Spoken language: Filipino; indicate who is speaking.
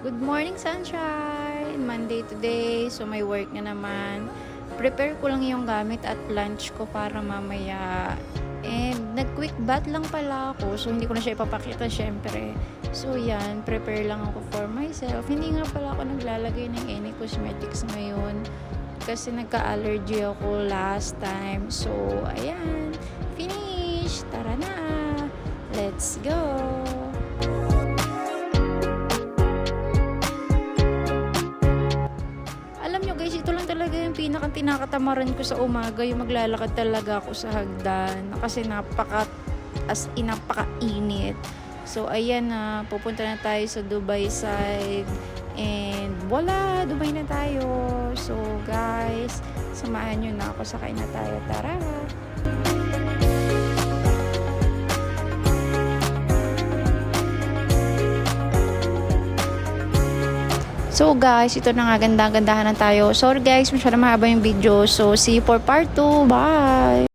Speaker 1: Good morning, sunshine! Monday today, so may work na naman. Prepare ko lang yung gamit at lunch ko para mamaya. And nag-quick bath lang pala ako, so hindi ko na siya ipapakita syempre. So yan, prepare lang ako for myself. Hindi nga pala ako naglalagay ng any cosmetics ngayon kasi nagka-allergy ako last time. So ayan, finish! Tara na! Let's go! Alam nyo guys, ito lang talaga yung tinakatamaran ko sa umaga, yung maglalakad talaga ako sa hagdan kasi napakainit. So ayan na, pupunta na tayo sa Dubai side and voila, Dubai na tayo. So guys, samahan nyo na ako, sakay na tayo, tara! So guys, ito na nga, ganda-gandahan na tayo. Sorry guys, masyadong mahaba yung video. So see you for part 2. Bye!